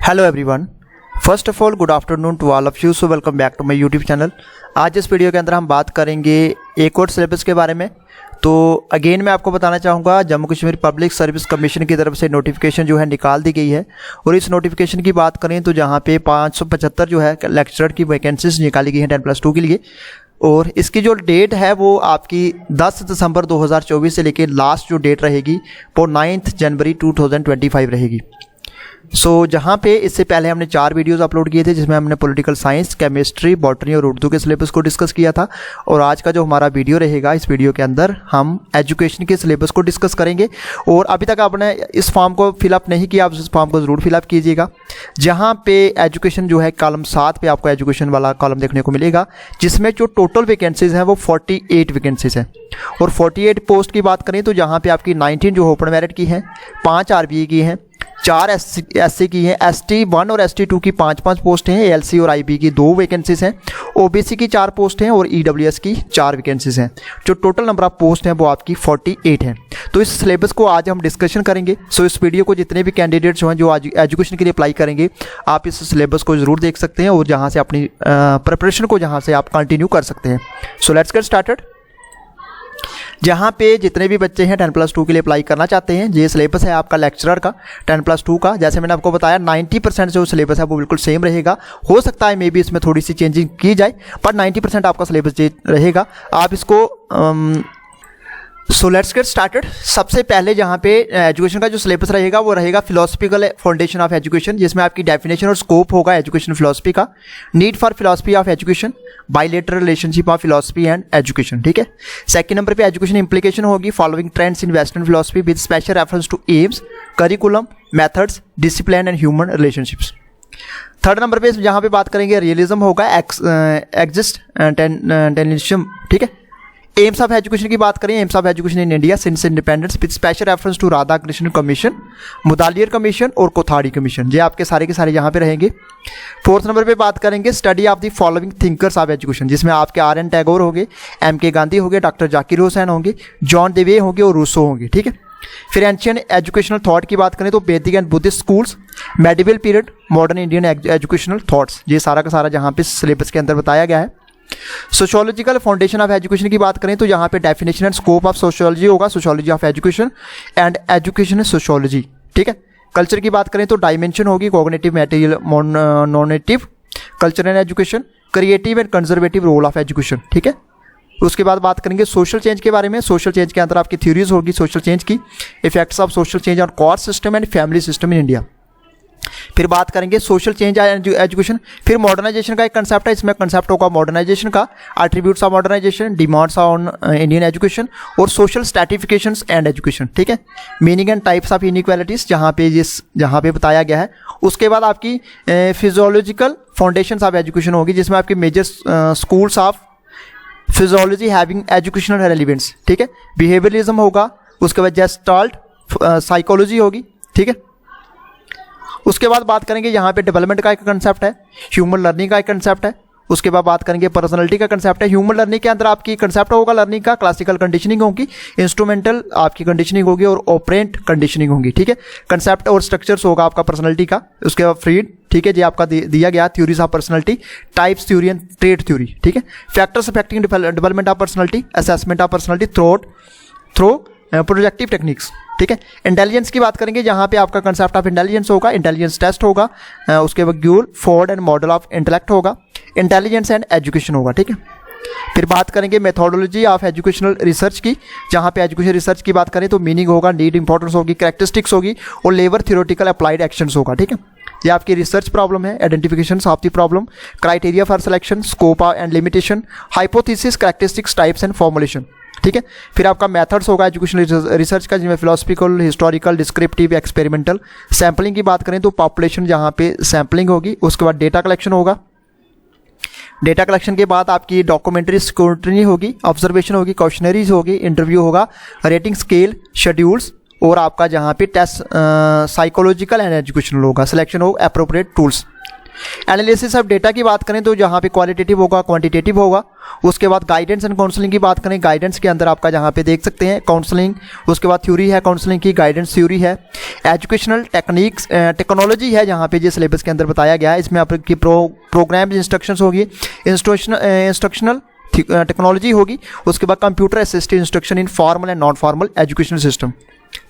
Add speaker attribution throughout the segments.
Speaker 1: Hello everyone, first of all good afternoon to all of you. So welcome back to my YouTube channel. आज इस video के अंदर हम बात करेंगे एक और सिलेबस के बारे में। तो अगेन मैं आपको बताना चाहूँगा, Jammu Kashmir public service commission की तरफ से नोटिफिकेशन जो है निकाल दी गई है। और इस नोटिफिकेशन की बात करें तो जहाँ पे 575 जो है लेक्चरर की वैकेंसीज निकाली गई हैं 10+2 के लिए। और इसकी जो डेट है वो आपकी 10 दिसंबर 2024 से लेकर लास्ट जो डेट रहेगी वो 9 जनवरी 2025 रहेगी। जहाँ पे इससे पहले हमने 4 वीडियोस अपलोड किए थे जिसमें हमने पॉलिटिकल साइंस, केमिस्ट्री, बॉटनी और उर्दू के सिलेबस को डिस्कस किया था। और आज का जो हमारा वीडियो रहेगा, इस वीडियो के अंदर हम एजुकेशन के सिलेबस को डिस्कस करेंगे। और अभी तक आपने इस फॉर्म को फिलअप नहीं किया, आप इस फॉर्म को ज़रूर फिलअप कीजिएगा। जहाँ पे एजुकेशन जो है कॉलम 7 पे आपको एजुकेशन वाला कॉलम देखने को मिलेगा, जिसमें जो टोटल वैकेंसीज हैं वो 48 वैकेंसीज हैं। और 48 पोस्ट की बात करें तो जहाँ पे आपकी 19 जो ओपन मेरिट की हैं, 5 आरबीए की हैं, 4 एससी की हैं, ST1 और ST2 की 5-5 पोस्ट हैं, ALC और IB की 2 वैकेंसीज हैं, OBC की 4 पोस्ट हैं और EWS की 4 वैकेंसीज हैं। जो टोटल नंबर ऑफ पोस्ट हैं वो आपकी 48 हैं। तो इस सिलेबस को आज हम डिस्कशन करेंगे। इस वीडियो को जितने भी कैंडिडेट्स हैं जो आज एजुकेशन के लिए अप्लाई करेंगे, आप इस सिलेबस को ज़रूर देख सकते हैं और जहाँ से अपनी प्रिपरेशन को जहाँ से आप कंटिन्यू कर सकते हैं। Let's get started. जहाँ पे जितने भी बच्चे हैं 10+2 के लिए अप्लाई करना चाहते हैं, ये सिलेबस है आपका लेक्चरर का 10+2 का। जैसे मैंने आपको बताया 90% जो सिलेबस है वो बिल्कुल सेम रहेगा। हो सकता है मे बी इसमें थोड़ी सी चेंजिंग की जाए, पर 90% आपका सिलेबस ये रहेगा। आप इसको लेट्स गेट स्टार्टेड। सबसे पहले जहाँ पे एजुकेशन का जो सिलेबस रहेगा वो रहेगा फिलोसफिकल फाउंडेशन ऑफ एजुकेशन, जिसमें आपकी डेफिनेशन और स्कोप होगा एजुकेशन फिलोसफी का, need for philosophy of education, bilateral relationship of philosophy and education. ठीक है। सेकंड नंबर पे एजुकेशन इंप्लीकेशन होगी, following trends in western philosophy with special reference to aims, curriculum, methods, discipline and human relationships. Third number पे जहाँ पे बात करेंगे realism होगा, एग्जिस्टेंशियलिज्म। ठीक है। एम्स ऑफ एजुकेशन की बात करें, aims of education in India since independence with special reference to Radha Krishna commission, Mudaliar commission और कोथारी कमीशन। ये आपके सारे के सारे यहाँ पे रहेंगे। फोर्थ नंबर पे बात करेंगे study of the following thinkers of education, जिसमें आपके RN टैगोर होंगे, MK गांधी होंगे, डॉक्टर जाकिर हुसैन होंगे, जॉन डेवे होंगे और रूसो होंगे। ठीक है। फिर एंशियंट एजुकेशनल थॉट की बात करें तो वैदिक and Buddhist schools, medieval period, modern Indian educational thoughts. ये सारा का सारा जहाँ पे सिलेबस के अंदर बताया गया है। सोशियोलॉजिकल फाउंडेशन ऑफ एजुकेशन की बात करें तो यहाँ पे definition and scope of sociology होगा, sociology of education and education sociology. ठीक है। कल्चर की बात करें तो डायमेंशन होगी, cognitive, material, normative, culture and education, creative and conservative role of education. ठीक है। उसके बाद बात करेंगे सोशल चेंज के बारे में। सोशल चेंज के अंदर आपकी थ्योरीज होगी सोशल चेंज की, effects of social change on caste system and family system in India. फिर बात करेंगे सोशल चेंज एजुकेशन। फिर मॉडर्नाइजेशन का एक कंसेप्ट है, इसमें कंसेप्ट होगा मॉडर्नाइजेशन का, attributes of modernisation, demands on Indian education और सोशल स्ट्रैटिफिकेशंस एंड एजुकेशन। ठीक है। Meaning and types of inequalities जहाँ पे बताया गया है। उसके बाद आपकी फिजियोलॉजिकल फाउंडेशंस ऑफ एजुकेशन होगी, जिसमें आपकी major schools of physiology having educational relevance. ठीक है। बिहेवियरलिज्म होगा। उसके बाद जेस्टाल्ट साइकोलॉजी होगी। ठीक है। उसके बाद बात करेंगे यहाँ पे डेवलपमेंट का एक कंसेप्ट है, ह्यूमन लर्निंग का एक कंसेप्ट है। उसके बाद बात करेंगे पर्सनालिटी का कंसेप्ट है। ह्यूमन लर्निंग के अंदर आपकी कंसेप्ट होगा लर्निंग का, क्लासिकल कंडीशनिंग होगी, इंस्ट्रूमेंटल आपकी कंडीशनिंग होगी और ऑपरेंट कंडीशनिंग होगी। ठीक है। कंसेप्ट और स्ट्रक्चर्स होगा आपका पर्सनालिटी का। उसके बाद फ्रीड। ठीक है। जी आपका दिया गया theories of personality, types theory and trait theory. ठीक है। Factors affecting development of personality, assessment of personality through projective techniques. ठीक है। इंटेलिजेंस की बात करेंगे, जहाँ पे आपका कंसेप्ट ऑफ इंटेलिजेंस होगा, इंटेलिजेंस टेस्ट होगा, उसके बाद Guilford and model of intellect होगा, इंटेलिजेंस एंड एजुकेशन होगा। ठीक है। फिर बात करेंगे मेथोडोलॉजी ऑफ एजुकेशनल रिसर्च की, जहाँ पे एजुकेशन रिसर्च की बात करें तो मीनिंग होगा, नीड, इंपॉर्टेंस होगी, कैरेक्टरिस्टिक्स होगी और लेबर थ्योरेटिकल अप्लाइड एक्शंस होगा। ठीक है। ये आपकी रिसर्च प्रॉब्लम है, identification of the problem, criteria for selection, scope and limitation, hypothesis, characteristics, types and formulation. ठीक है। फिर आपका मेथड्स होगा एजुकेशन रिसर्च का, जिसमें philosophical, historical, descriptive, experimental. Sampling की बात करें तो पॉपुलेशन जहाँ पे सैम्पलिंग होगी। उसके बाद डेटा कलेक्शन होगा। डेटा कलेक्शन के बाद आपकी डॉक्यूमेंट्री स्क्रूटनी होगी, ऑब्जर्वेशन होगी, क्वेश्चनरीज होगी, इंटरव्यू होगा, रेटिंग स्केल, शेड्यूल्स और आपका जहाँ पे टेस्ट साइकोलॉजिकल एंड एजुकेशनल होगा, सिलेक्शन हो appropriate tools. Analysis of data की बात करें तो जहाँ पे क्वालिटेटिव होगा, क्वांटिटेटिव होगा। उसके बाद गाइडेंस एंड काउंसलिंग की बात करें, गाइडेंस के अंदर आपका जहाँ पे देख सकते हैं काउंसलिंग, उसके बाद थ्योरी है काउंसलिंग की, गाइडेंस थ्योरी है। एजुकेशनल टेक्निक्स टेक्नोलॉजी है जहाँ पे जो सिलेबस के अंदर बताया गया है, इसमें आपकी प्रोग्राम इंस्ट्रक्शंस होगी, इंस्ट्रक्शनल टेक्नोलॉजी होगी। उसके बाद computer assisted instruction in formal and non formal education system,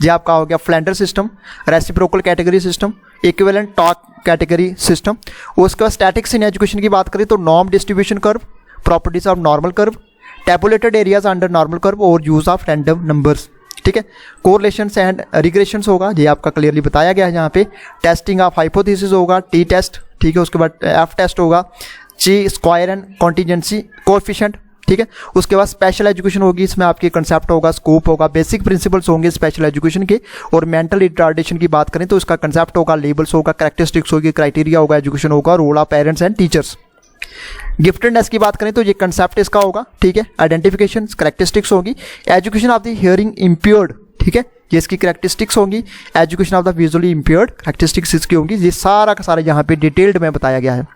Speaker 1: ये आपका हो गया Flanders system, reciprocal category system, equivalent talk category system. उसके बाद स्टैटिक्स इन एजुकेशन की बात करें तो norm distribution curve, properties of normal curve, tabulated areas under normal curve और यूज ऑफ रैंडम नंबर्स, ठीक है। कोरिलेशंस एंड रिग्रेशंस होगा, ये आपका क्लियरली बताया गया है यहाँ पे। टेस्टिंग ऑफ हाइपोथेसिस होगा, टी टेस्ट, ठीक है। उसके बाद एफ टेस्ट होगा, ची स्क्वायर एंड कॉन्टीजेंसी कोएफिशिएंट, ठीक है। उसके बाद स्पेशल एजुकेशन होगी, इसमें आपके कंसेप्ट होगा, स्कोप होगा, बेसिक प्रिंसिपल्स होंगे स्पेशल एजुकेशन के। और मेंटल रिटार्डेशन की बात करें तो इसका कंसेप्ट होगा, लेबल्स होगा, कैरेक्टरिस्टिक्स होगी, क्राइटेरिया होगा, एजुकेशन होगा, role of parents and teachers. Giftedness की बात करें तो ये कंसेप्ट इसका होगा, ठीक है। आइडेंटिफिकेशन कैरेक्टरिस्टिक्स होगी, education of the hearing impaired, ठीक है, ये इसकी कैरेक्टरिस्टिक्स होंगी। Education of the visually impaired characteristics इसकी होंगी। ये सारा का सारा यहाँ पे डिटेल्ड में बताया गया है।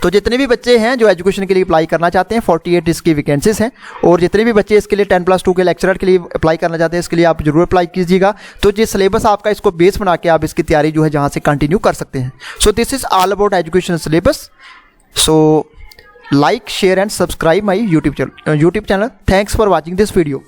Speaker 1: तो जितने भी बच्चे हैं जो एजुकेशन के लिए अप्लाई करना चाहते हैं, 48 इसकी वैकेंसीज हैं। और जितने भी बच्चे इसके लिए 10+2 के लेक्चरर के लिए अप्लाई करना चाहते हैं, इसके लिए आप जरूर अप्लाई कीजिएगा। तो ये सिलेबस आपका, इसको बेस बना के आप इसकी तैयारी जो है जहाँ से कंटिन्यू कर सकते हैं। So this is all about education syllabus. So like, share and subscribe my YouTube channel. Thanks for watching this video.